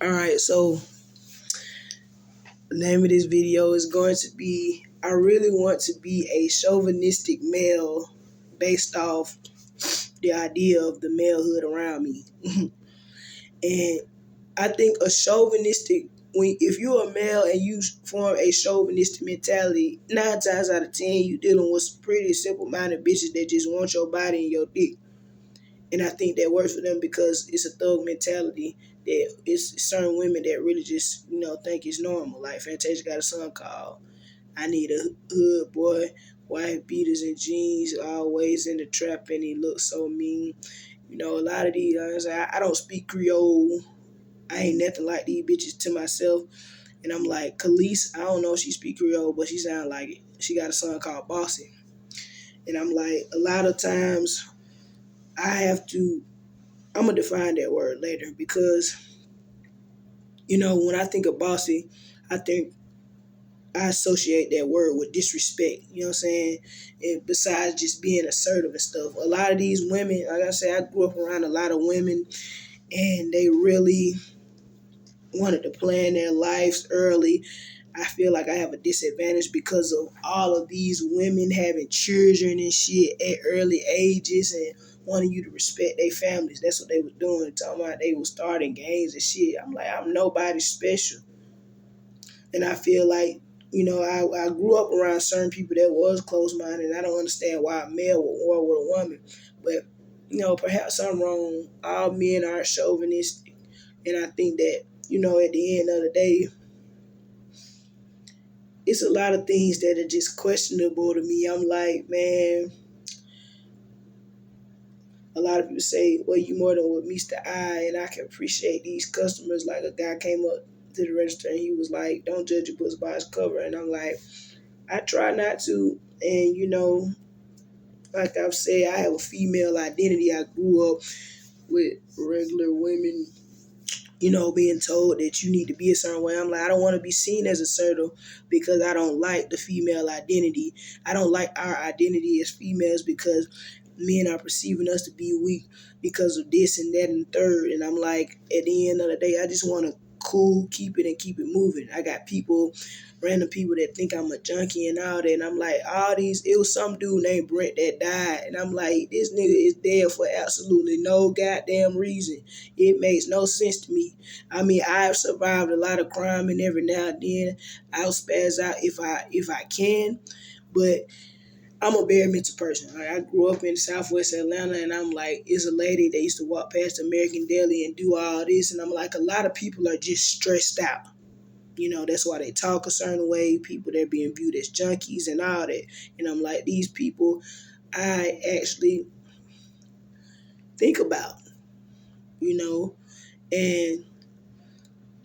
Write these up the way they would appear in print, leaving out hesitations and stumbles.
Alright, so the name of this video is going to be I really want to be a chauvinistic male based off the idea of the malehood around me. And I think a chauvinistic, if you're a male and you form a chauvinistic mentality, 9 times out of 10 you dealing with some pretty simple-minded bitches that just want your body and your dick. And I think that works for them because it's a thug mentality that it's certain women that really just, think it's normal. Like Fantasia got a song called I Need a Hood Boy, white beaters and jeans, always in the trap and he looks so mean. A lot of these, I don't speak Creole. I ain't nothing like these bitches to myself. And I'm like, Khalees, I don't know if she speak Creole, but she sound like it. She got a song called Bossy. And I'm like, a lot of times I'm going to define that word later because, when I think of bossy, I associate that word with disrespect, you know what I'm saying? And besides just being assertive and stuff, a lot of these women, like I said, I grew up around a lot of women and they really wanted to plan their lives early. I feel like I have a disadvantage because of all of these women having children and shit at early ages and wanting you to respect their families. That's what they were doing, talking about they were starting gangs and shit. I'm like, I'm nobody special. And I feel like, I grew up around certain people that was close-minded, and I don't understand why a male would war with a woman. But, perhaps I'm wrong. All men are chauvinistic. And I think that, at the end of the day, it's a lot of things that are just questionable to me. I'm like, man, a lot of people say, well, you more than what meets the eye, and I can appreciate these customers. Like a guy came up to the register and he was like, don't judge a book by its cover. And I'm like, I try not to. And, like I've said, I have a female identity. I grew up with regular women, being told that you need to be a certain way. I'm like, I don't want to be seen as assertive because I don't like the female identity. I don't like our identity as females because men are perceiving us to be weak because of this and that and third. And I'm like, at the end of the day, I just want to keep it moving. I got random people that think I'm a junkie and all that. And I'm like, it was some dude named Brent that died. And I'm like, this nigga is dead for absolutely no goddamn reason. It makes no sense to me. I mean, I've survived a lot of crime and every now and then I'll spaz out if I can. But I'm a very mental person. I grew up in Southwest Atlanta, and I'm like, it's a lady that used to walk past American Deli and do all this, and I'm like, a lot of people are just stressed out. That's why they talk a certain way. People, they're being viewed as junkies and all that. And I'm like, these people, I actually think about, and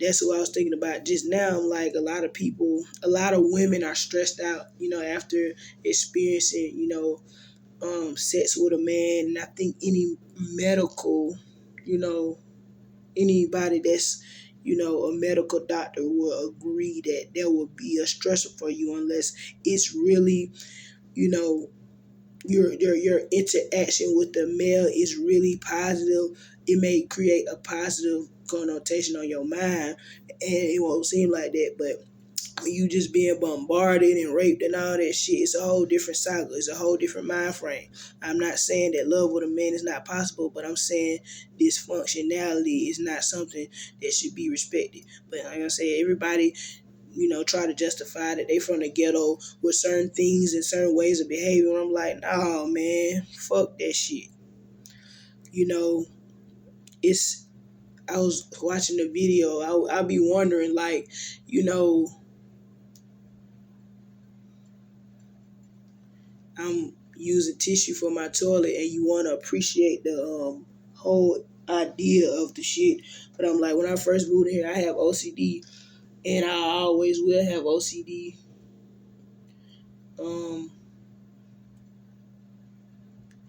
that's what I was thinking about just now. I'm like, a lot of women are stressed out, after experiencing, sex with a man. And I think any medical, anybody that's, a medical doctor will agree that there will be a stressor for you unless it's really, your interaction with the male is really positive. It may create a positive connotation on your mind, and it won't seem like that, but when you just being bombarded and raped and all that shit, it's a whole different cycle. It's a whole different mind frame. I'm not saying that love with a man is not possible, but I'm saying dysfunctionality is not something that should be respected. But like I said, everybody, try to justify that they from the ghetto with certain things and certain ways of behavior. I'm like, nah, man, fuck that shit. I was watching the video. I'll be wondering, like, I'm using tissue for my toilet and you want to appreciate the whole idea of the shit. But I'm like, when I first moved here, I have OCD and I always will have OCD.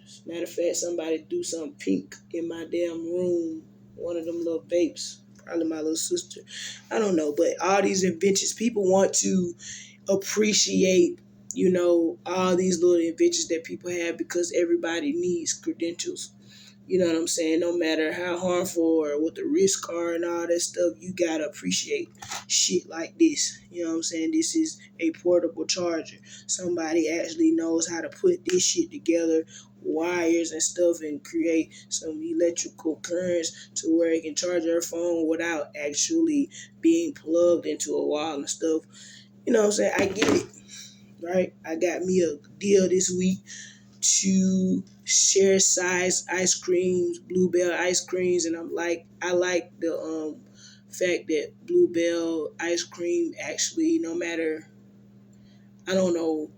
As a matter of fact, somebody do something pink in my damn room. One of them little vapes. Probably my little sister. I don't know. But all these inventions, people want to appreciate all these little inventions that people have because everybody needs credentials. You know what I'm saying? No matter how harmful or what the risks are and all that stuff, you gotta appreciate shit like this. You know what I'm saying? This is a portable charger. Somebody actually knows how to put this shit together, wires and stuff, and create some electrical currents to where it can charge your phone without actually being plugged into a wall and stuff. You know what I'm saying? I get it, right? I got me a deal this week to share size ice creams, Bluebell ice creams, and I like the fact that Bluebell ice cream actually, no matter, I don't know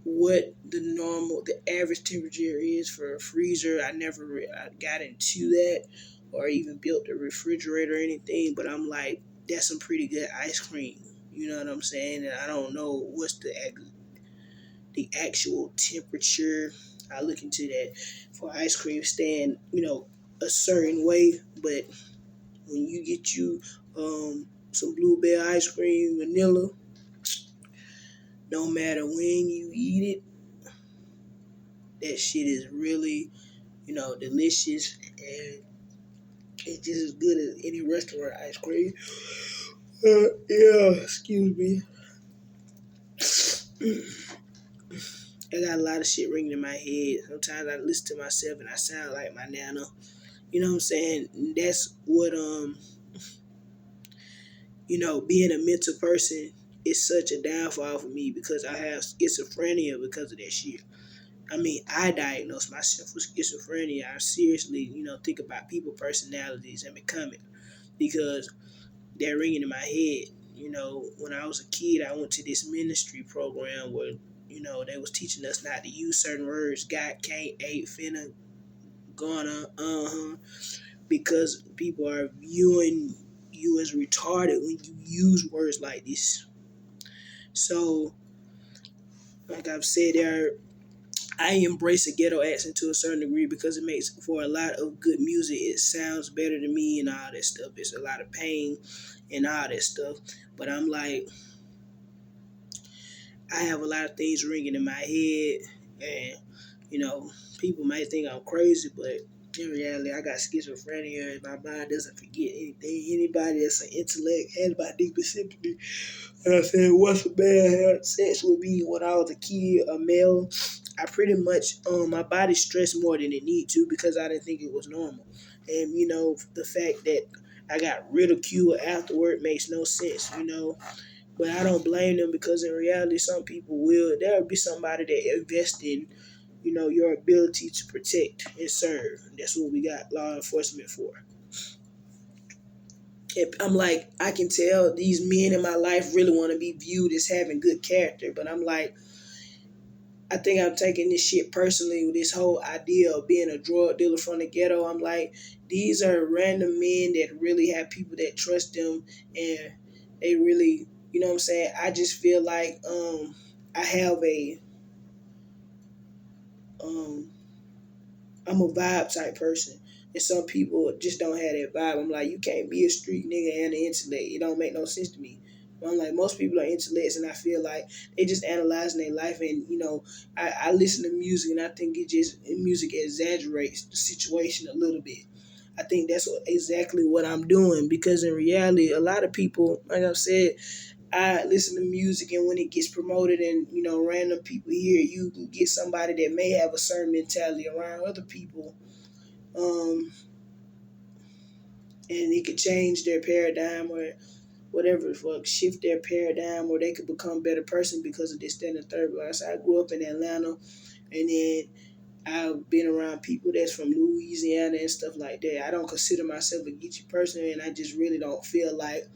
what the average temperature is for a freezer. I never I got into that or even built a refrigerator or anything, but I'm like, that's some pretty good ice cream. You know what I'm saying? And I don't know what's the actual temperature. I look into that for ice cream stand, a certain way. But when you get you some Bluebell ice cream, vanilla, no matter when you eat it, that shit is really, delicious, and it's just as good as any restaurant ice cream. Yeah, excuse me. I got a lot of shit ringing in my head. Sometimes I listen to myself and I sound like my nana. You know what I'm saying? That's what being a mental person is such a downfall for me because I have schizophrenia because of that shit. I mean, I diagnosed myself with schizophrenia. I seriously, think about people personalities and becoming because they're ringing in my head. When I was a kid, I went to this ministry program where, they was teaching us not to use certain words, got, can't, ain't, finna, gonna, because people are viewing you as retarded when you use words like this. So, like I've said, I embrace a ghetto accent to a certain degree because it makes for a lot of good music. It sounds better to me and all that stuff. It's a lot of pain and all that stuff. But I'm like, I have a lot of things ringing in my head, and people might think I'm crazy, but in reality, I got schizophrenia, and my mind doesn't forget anything. Anybody that's an intellect has my deepest sympathy. And I said, once a man had sex with me when I was a kid, a male, I pretty much, my body stressed more than it need to because I didn't think it was normal. And, the fact that I got ridiculed afterward makes no sense, But I don't blame them because in reality, some people will. There'll be somebody that invest in, your ability to protect and serve. That's what we got law enforcement for. And I'm like, I can tell these men in my life really want to be viewed as having good character, but I'm like, I think I'm taking this shit personally with this whole idea of being a drug dealer from the ghetto. I'm like, these are random men that really have people that trust them and they really, you know what I'm saying? I just feel like I have um I'm a vibe type person. And some people just don't have that vibe. I'm like, you can't be a street nigga and an intellect. It don't make no sense to me. But I'm like, most people are intellects, and I feel like they just analyzing their life. And I listen to music, and I think music exaggerates the situation a little bit. I think that's exactly what I'm doing because in reality, a lot of people, like I've said, I listen to music, and when it gets promoted and random people hear it, you can get somebody that may have a certain mentality around other people, um, and it could change their paradigm or whatever the fuck, shift their paradigm, or they could become a better person because of this, that, and the third. Like I said, I grew up in Atlanta, and then I've been around people that's from Louisiana and stuff like that. I don't consider myself a Geechee person, and I just really don't feel like,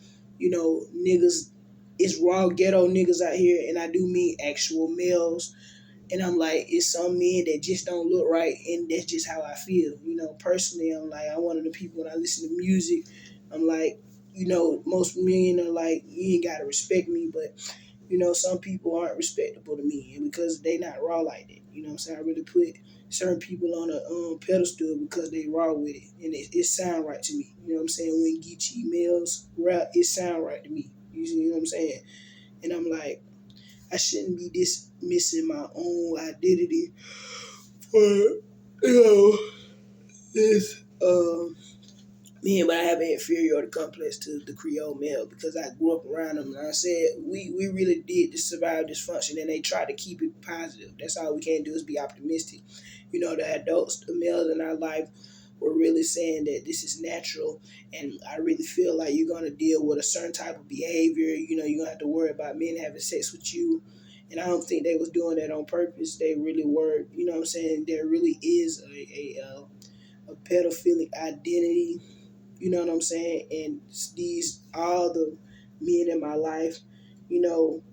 niggas, it's raw ghetto niggas out here, and I do mean actual males. And I'm like, it's some men that just don't look right, and that's just how I feel. Personally, I'm like, I'm one of the people when I listen to music, I'm like, most men are like, you ain't gotta respect me, but some people aren't respectable to me, and because they not raw like that. You know what I'm saying? I really put certain people on a pedestal because they raw with it, and it sound right to me. You know what I'm saying? When Geechee males rap, it sound right to me. You see what I'm saying? And I'm like, I shouldn't be dismissing my own identity for, If me, but I have an inferiority complex to the Creole male because I grew up around them. And I said we really did to survive dysfunction, and they try to keep it positive. That's all we can do is be optimistic. The adults, the males in our life, were really saying that this is natural, and I really feel like you're gonna deal with a certain type of behavior. You're gonna have to worry about men having sex with you. And I don't think they was doing that on purpose. They really were, what I'm saying? There really is a pedophilic identity, you know what I'm saying? And these all the men in my life, you know,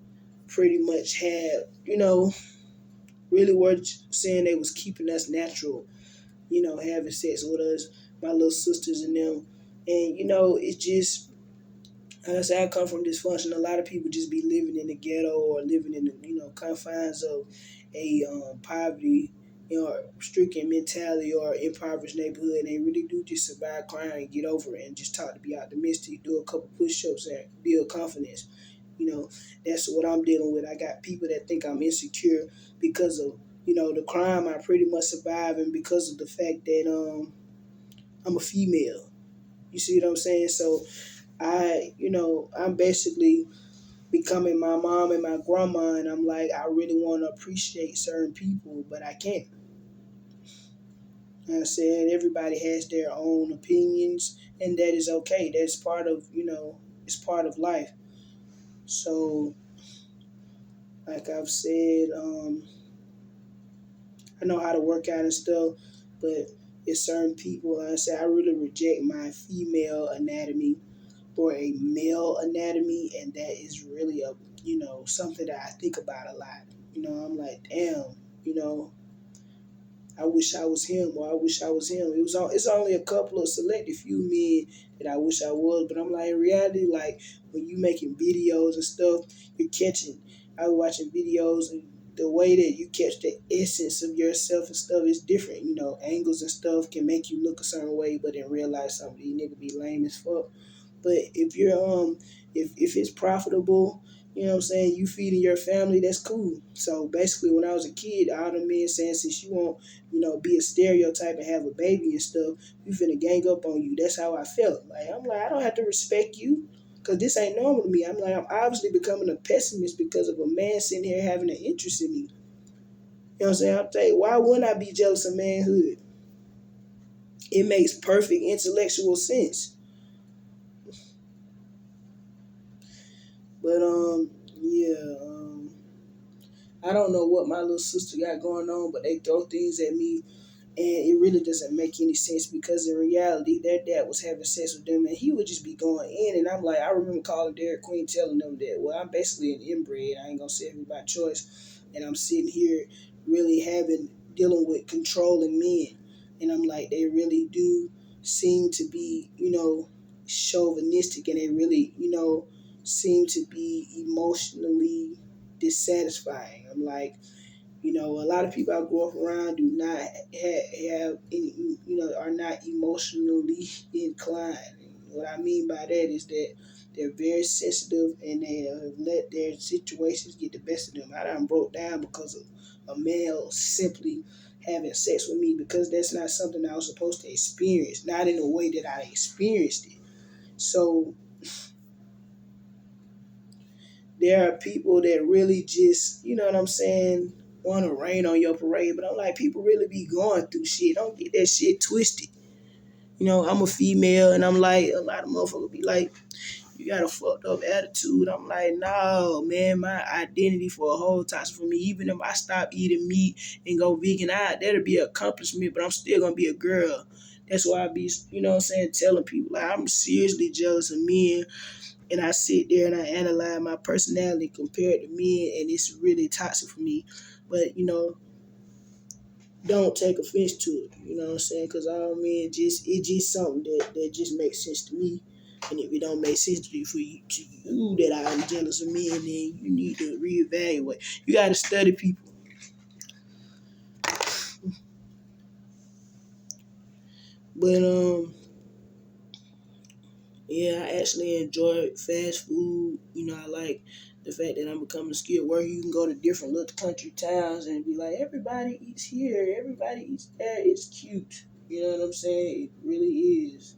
pretty much had, really were saying they was keeping us natural, having sex with us, my little sisters and them. And it's just like I said, I come from dysfunction. A lot of people just be living in the ghetto or living in the confines of a poverty, stricken mentality or impoverished neighborhood. And they really do just survive crime and get over it and just talk to be optimistic, do a couple push-ups and build confidence. That's what I'm dealing with. I got people that think I'm insecure because of the crime I pretty much survived, and because of the fact that I'm a female. You see what I'm saying? So I'm basically becoming my mom and my grandma, and I'm like, I really want to appreciate certain people, but I can't. I said everybody has their own opinions, and that is okay. That's part of it's part of life. So, like I've said, I know how to work out and stuff, but it's certain people. Like I said, I really reject my female anatomy or a male anatomy, and that is really a something that I think about a lot. I'm like, damn, you know, I wish I was him, or I wish I was him. It's only a couple of selected few men that I wish I was, but I'm like, in reality, like when you making videos and stuff, you're catching. I was watching videos, and the way that you catch the essence of yourself and stuff is different. Angles and stuff can make you look a certain way, but in real life, some of these niggas be lame as fuck. But if you're if it's profitable, what I'm saying, you feeding your family, that's cool. So basically when I was a kid, all the men saying since you won't, be a stereotype and have a baby and stuff, we finna gang up on you. That's how I felt. Like I'm like, I don't have to respect you. Cause this ain't normal to me. I'm like, I'm obviously becoming a pessimist because of a man sitting here having an interest in me. You know what I'm saying? I'm thinking, why wouldn't I be jealous of manhood? It makes perfect intellectual sense. But yeah, I don't know what my little sister got going on, but they throw things at me, and it really doesn't make any sense because in reality, their dad was having sex with them, and he would just be going in. And I'm like, I remember calling Derek Queen, telling them that, well, I'm basically an inbred. I ain't gonna say every by choice, and I'm sitting here really dealing with controlling men, and I'm like, they really do seem to be, chauvinistic, and they really, seem to be emotionally dissatisfying. I'm like, a lot of people I grew up around do not have any, are not emotionally inclined. And what I mean by that is that they're very sensitive and they have let their situations get the best of them. I done broke down because of a male simply having sex with me because that's not something I was supposed to experience, not in the way that I experienced it. So there are people that really just, you know what I'm saying, want to rain on your parade. But I'm like, people really be going through shit. Don't get that shit twisted. I'm a female, and I'm like, a lot of motherfuckers be like, you got a fucked up attitude. I'm like, no, man, my identity for a whole toxic for me. Even if I stop eating meat and go vegan, that'll be an accomplishment, but I'm still going to be a girl. That's why I be, telling people, like, I'm seriously jealous of men, and I sit there and I analyze my personality compared to men, and it's really toxic for me. But don't take offense to it. You know what I'm saying? Because all men it's just something that just makes sense to me. And if it don't make sense to you that I'm jealous of men, then you need to reevaluate. You got to study people. But yeah, I actually enjoy fast food. I like the fact that I'm becoming a skilled worker. You can go to different little country towns and be like, everybody eats here, everybody eats there. It's cute. You know what I'm saying? It really is.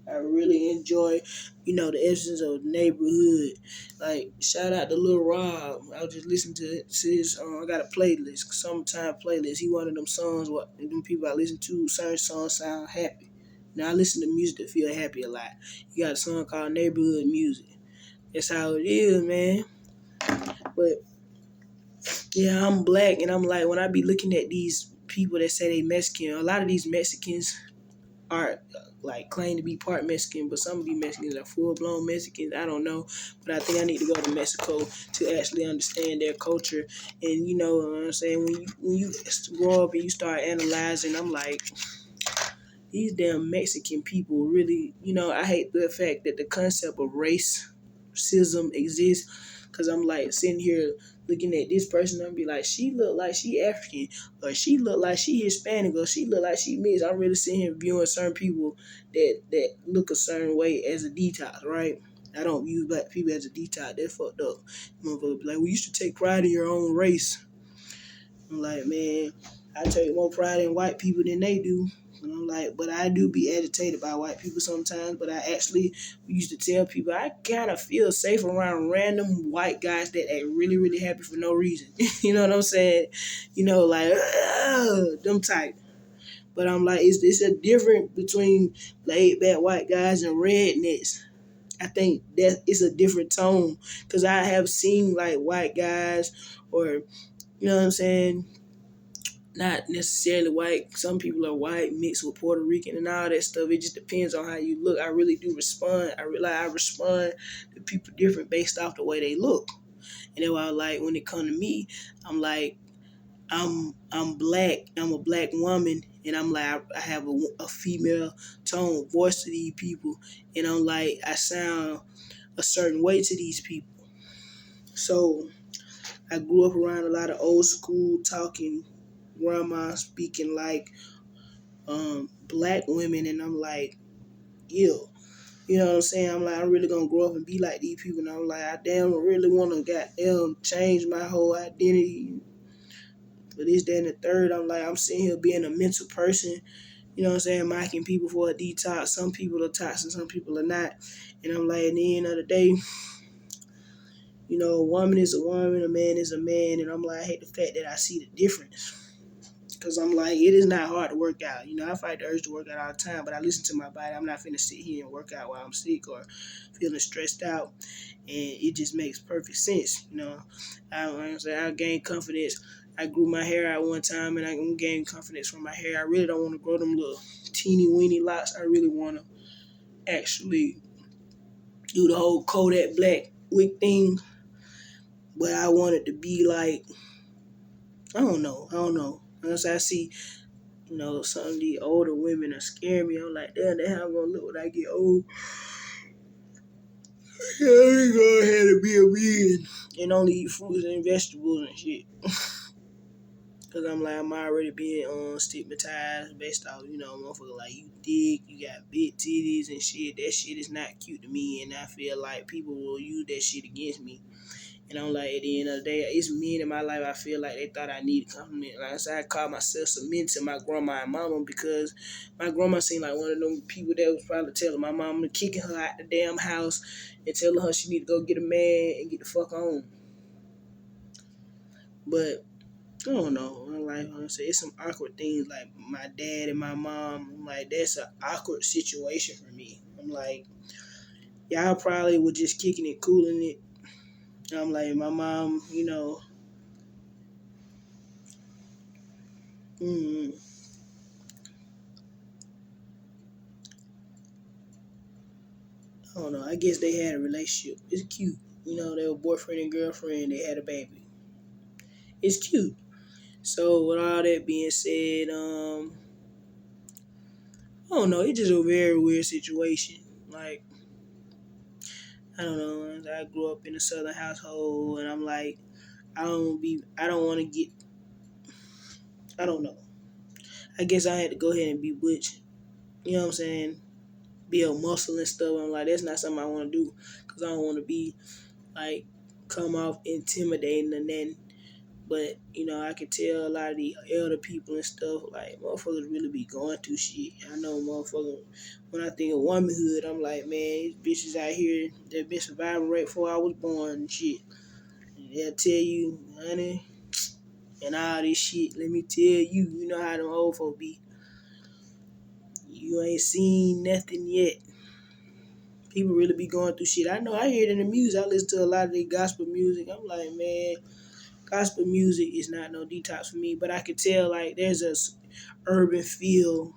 I really enjoy, the essence of the neighborhood. Like, shout out to Lil Rob. I was just listening to his, I got a playlist, summertime playlist. He one of them songs, what them people I listen to, certain songs sound happy. Now, I listen to music that feel happy a lot. You got a song called Neighborhood Music. That's how it is, man. But, yeah, I'm black, and I'm like, when I be looking at these people that say they Mexican, a lot of these Mexicans are like claim to be part Mexican, but some of these Mexicans are full blown Mexicans. I don't know, but I think I need to go to Mexico to actually understand their culture. And you know what I'm saying, when you grow up and you start analyzing, I'm like, these damn Mexican people really, I hate the fact that the concept of racism exists. Cause I'm like sitting here looking at this person and be like, she look like she African, or she look like she Hispanic, or she look like she mixed. I'm really sitting here viewing certain people that look a certain way as a detox, right? I don't view black people as a detox. They're fucked up. Motherfucker be like, well, you should take pride in your own race. I'm like, man, I take more pride in white people than they do. And I'm like, but I do be agitated by white people sometimes. But I actually used to tell people I kind of feel safe around random white guys that act really, really happy for no reason. You know what I'm saying? Like, them type. But I'm like, it's a difference between laid back white guys and rednecks. I think that it's a different tone. Because I have seen like white guys, or, you know what I'm saying, not necessarily white. Some people are white mixed with Puerto Rican and all that stuff. It just depends on how you look. I really do respond. I respond to people different based off the way they look. And then I like when it come to me, I'm like, I'm black. I'm a black woman, and I'm like I have a female tone voice to these people, and I'm like I sound a certain way to these people. So I grew up around a lot of old school talking grandma speaking like black women, and I'm like, ew. You know what I'm saying? I'm like, I'm really gonna grow up and be like these people, and I'm like, I damn really wanna goddamn change my whole identity. But this, that, and the third, I'm like, I'm sitting here being a mental person, you know what I'm saying, mocking people for a detox. Some people are toxic, some people are not. And I'm like, at the end of the day, a woman is a woman, a man is a man, and I'm like, I hate the fact that I see the difference. Because I'm like, it is not hard to work out. I fight the urge to work out all the time, but I listen to my body. I'm not finna sit here and work out while I'm sick or feeling stressed out. And it just makes perfect sense. I gained confidence. I grew my hair out one time, and I gained confidence from my hair. I really don't want to grow them little teeny weeny locks. I really want to actually do the whole Kodak Black wig thing. But I want it to be like, I don't know. Unless I see, some of the older women are scaring me. I'm like, damn, that's how I'm gonna look when I get old. Yeah, let me go ahead and be a vegan and only eat fruits and vegetables and shit. Cause I'm like, I'm already being stigmatized based off, motherfucker like you thick, you got big titties and shit. That shit is not cute to me, and I feel like people will use that shit against me. And I'm like, at the end of the day, it's men in my life. I feel like they thought I needed compliment. Like I said, I call myself submitting to my grandma and mama because my grandma seemed like one of them people that was probably telling my mama, kicking her out the damn house and telling her she need to go get a man and get the fuck on. But I don't know. Like I say, it's some awkward things. Like my dad and my mom, I'm like, that's an awkward situation for me. I'm like, y'all probably were just kicking it, cooling it. I'm like, my mom, mm, I don't know. I guess they had a relationship. It's cute. They were boyfriend and girlfriend. They had a baby. It's cute. So with all that being said, I don't know. It's just a very weird situation. Like, I don't know. I grew up in a southern household, and I'm like, I don't want to get. I don't know. I guess I had to go ahead and be butch. You know what I'm saying? Build muscle and stuff. I'm like, that's not something I want to do because I don't want to be like come off intimidating and then But I can tell a lot of the elder people and stuff, like, motherfuckers really be going through shit. I know motherfuckers, when I think of womanhood, I'm like, man, these bitches out here that been surviving right before I was born and shit. They'll tell you, honey, and all this shit. Let me tell you, you know how them old folk be. You ain't seen nothing yet. People really be going through shit. I know, I hear it in the music. I listen to a lot of the gospel music. I'm like, man, gospel music is not no detox for me. But I could tell, like, there's a urban feel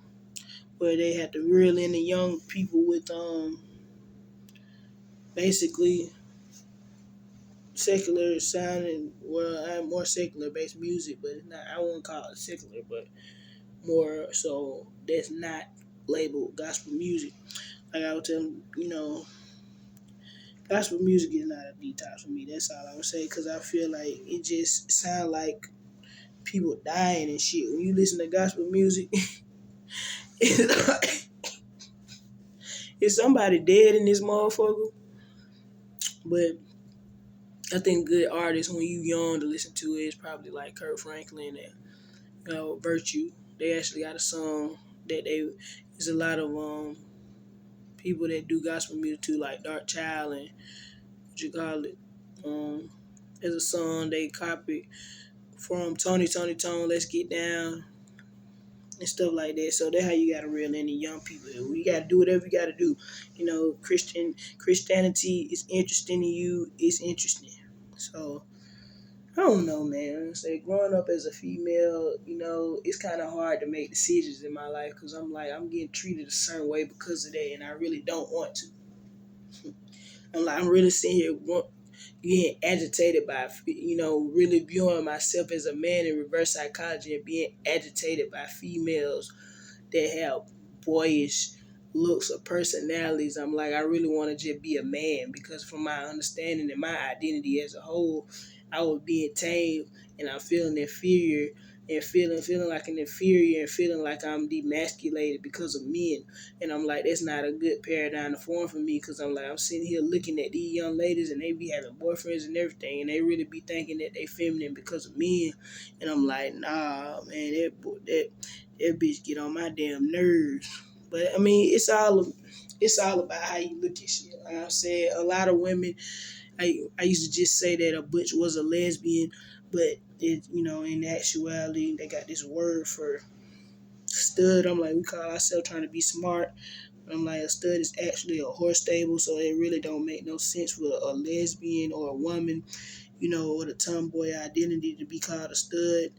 where they had to reel in the young people with basically secular sounding. Well, I'm more secular based music, but it's not. I wouldn't call it secular, but more so that's not labeled gospel music. Like I was telling, gospel music is not a detox for me. That's all I would say, because I feel like it just sound like people dying and shit. When you listen to gospel music, it's like, is somebody dead in this motherfucker? But I think good artists, when you young to listen to it, is probably like Kurt Franklin and Virtue. They actually got a song that there's a lot of people that do gospel music too, like Dark Child and what you call it. There's a song they copied from Tony Tone, Let's Get Down and stuff like that. So that's how you gotta reel in the young people. You gotta do whatever you gotta do. Christianity is interesting to you. It's interesting. So I don't know, man. Say growing up as a female, it's kind of hard to make decisions in my life because I'm like I'm getting treated a certain way because of that, and I really don't want to. I'm really sitting here getting agitated by, really viewing myself as a man in reverse psychology and being agitated by females that have boyish looks or personalities. I'm like, I really want to just be a man because from my understanding and my identity as a whole, I was being tamed and I'm feeling inferior and feeling like an inferior and feeling like I'm demasculated because of men. And I'm like, that's not a good paradigm to form for me because I'm like, I'm sitting here looking at these young ladies and they be having boyfriends and everything and they really be thinking that they feminine because of men. And I'm like, nah, man, that bitch get on my damn nerves. But I mean, it's all about how you look at shit. Like I said, a lot of women. I used to just say that a butch was a lesbian, but in actuality, they got this word for stud. I'm like, we call ourselves trying to be smart. I'm like, a stud is actually a horse stable, so it really don't make no sense for a lesbian or a woman, or the tomboy identity to be called a stud.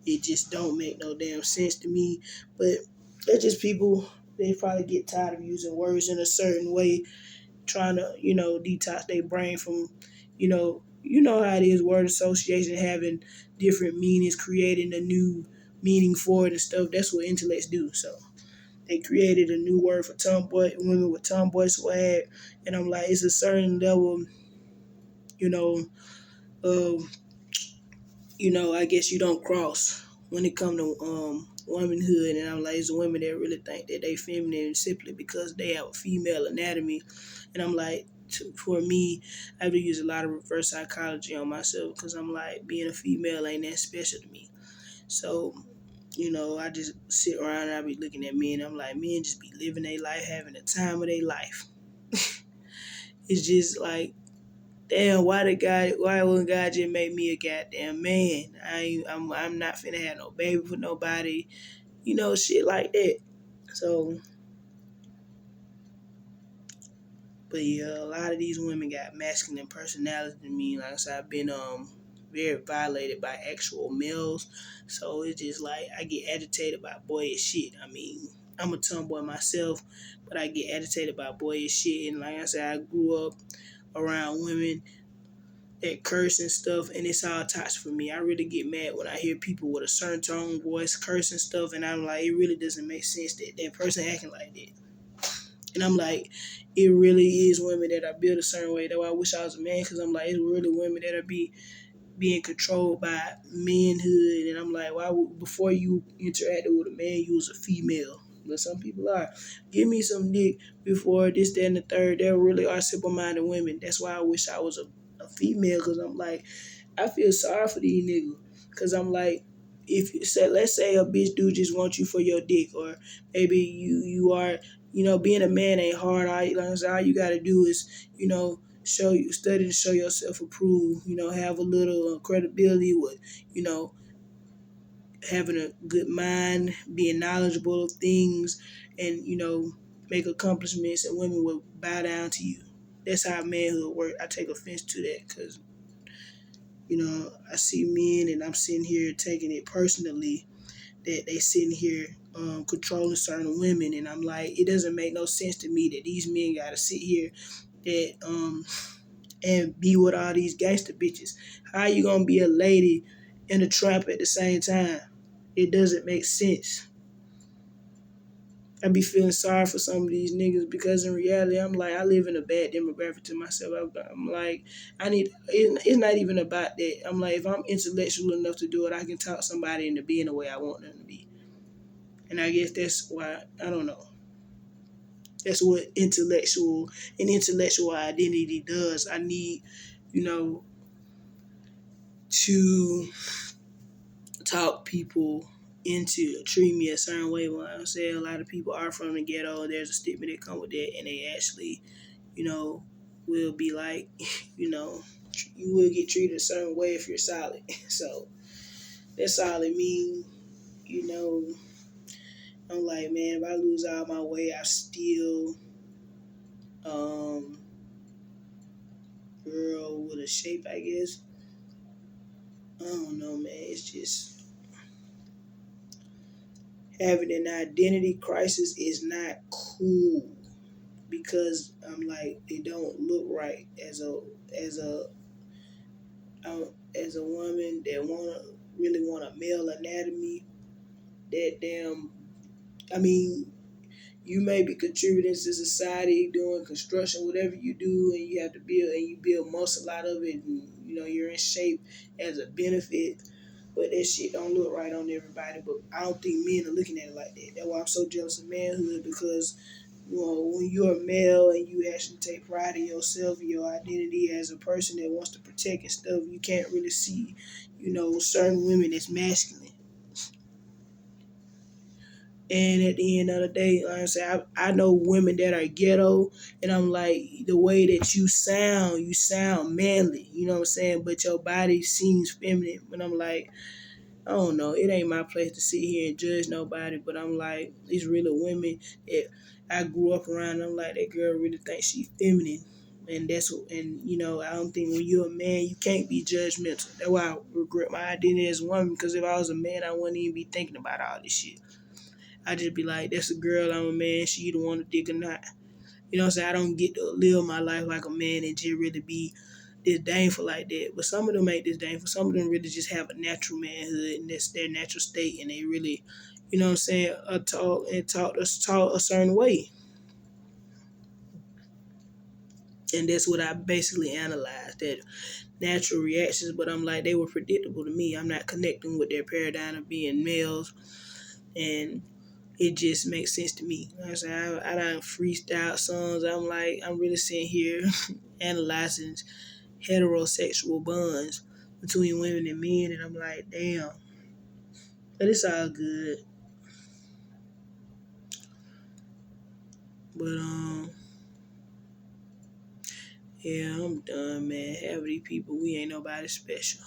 It just don't make no damn sense to me. But that's just people, they probably get tired of using words in a certain way, trying to, detox their brain from, how it is, word association having different meanings, creating a new meaning for it and stuff. That's what intellects do. So they created a new word for tomboy, women with tomboy swag. And I'm like, it's a certain level, you know, of I guess you don't cross when it come to womanhood. And I'm like, it's women that really think that they feminine simply because they have a female anatomy. And I'm like, for me, I have to use a lot of reverse psychology on myself because I'm like, being a female ain't that special to me. So, I just sit around and I be looking at men. I'm like, men just be living their life, having the time of their life. It's just like, damn, why wouldn't God just make me a goddamn man? I'm not finna have no baby for nobody, shit like that. So, but yeah, a lot of these women got masculine personalities to me. Like I said, I've been very violated by actual males. So it's just like I get agitated by boyish shit. I mean, I'm a tomboy myself, but I get agitated by boyish shit. And like I said, I grew up around women that curse and stuff, and it's all toxic for me. I really get mad when I hear people with a certain tone voice curse and stuff, and I'm like, it really doesn't make sense that that person acting like that. And I'm like, it really is women that are built a certain way. That's why I wish I was a man, because I'm like, it's really women that are being controlled by manhood. And I'm like, why before you interacted with a man, you was a female. But some people are. Give me some dick before this, that, and the third. There really are simple-minded women. That's why I wish I was a female, because I'm like, I feel sorry for these niggas. Cause I'm like, if you say, let's say a bitch dude just wants you for your dick, or maybe you are, being a man ain't hard. All you gotta do is, study to show yourself approved. Have a little credibility with, you know, having a good mind, being knowledgeable of things, and make accomplishments, and women will bow down to you. That's how manhood works. I take offense to that because I see men, and I'm sitting here taking it personally that they sitting here controlling certain women, and I'm like, it doesn't make no sense to me that these men gotta sit here that and be with all these gangster bitches. How you gonna be a lady and a tramp at the same time? It doesn't make sense. I be feeling sorry for some of these niggas because in reality, I'm like, I live in a bad demographic to myself. I'm like, it's not even about that. I'm like, if I'm intellectual enough to do it, I can talk somebody into being the way I want them to be. And I guess that's why, I don't know. That's what intellectual identity does. I need, you know, to talk people into treating me a certain way. When I say a lot of people are from the ghetto, there's a stigma that come with that, and they actually, will be like, you know, you will get treated a certain way if you're solid. So that's all it means. You know, I'm like, man, if I lose all my weight, I still girl with a shape, I guess. I don't know, man. It's just having an identity crisis is not cool because I'm like, they don't look right as a as a woman that really want a male anatomy. That damn, I mean, you may be contributing to society, doing construction, whatever you do, and you have to build, and you build muscle out of it, and you're in shape as a benefit. But that shit don't look right on everybody. But I don't think men are looking at it like that. That's why I'm so jealous of manhood, because when you're a male and you actually take pride in yourself and your identity as a person that wants to protect and stuff, you can't really see, certain women as masculine. And at the end of the day, like I say, I know women that are ghetto, and I'm like, the way that you sound manly, you know what I'm saying? But your body seems feminine. But I'm like, I don't know. It ain't my place to sit here and judge nobody. But I'm like, these really women that I grew up around, I'm like, that girl really thinks she's feminine. And I don't think when you're a man, you can't be judgmental. That's why I regret my identity as a woman, because if I was a man, I wouldn't even be thinking about all this shit. I just be like, that's a girl, I'm a man, she either want to dick or not. You know what I'm saying? I don't get to live my life like a man and just really be disdainful like that. But some of them ain't disdainful. Some of them really just have a natural manhood, and that's their natural state, and they really, you know what I'm saying, are taught a certain way. And that's what I basically analyzed, that natural reactions, but I'm like, they were predictable to me. I'm not connecting with their paradigm of being males, and it just makes sense to me. Like I said, I done freestyle songs. I'm like, I'm really sitting here analyzing heterosexual bonds between women and men, and I'm like, damn. But it's all good. But yeah, I'm done, man. Half of these people, we ain't nobody special.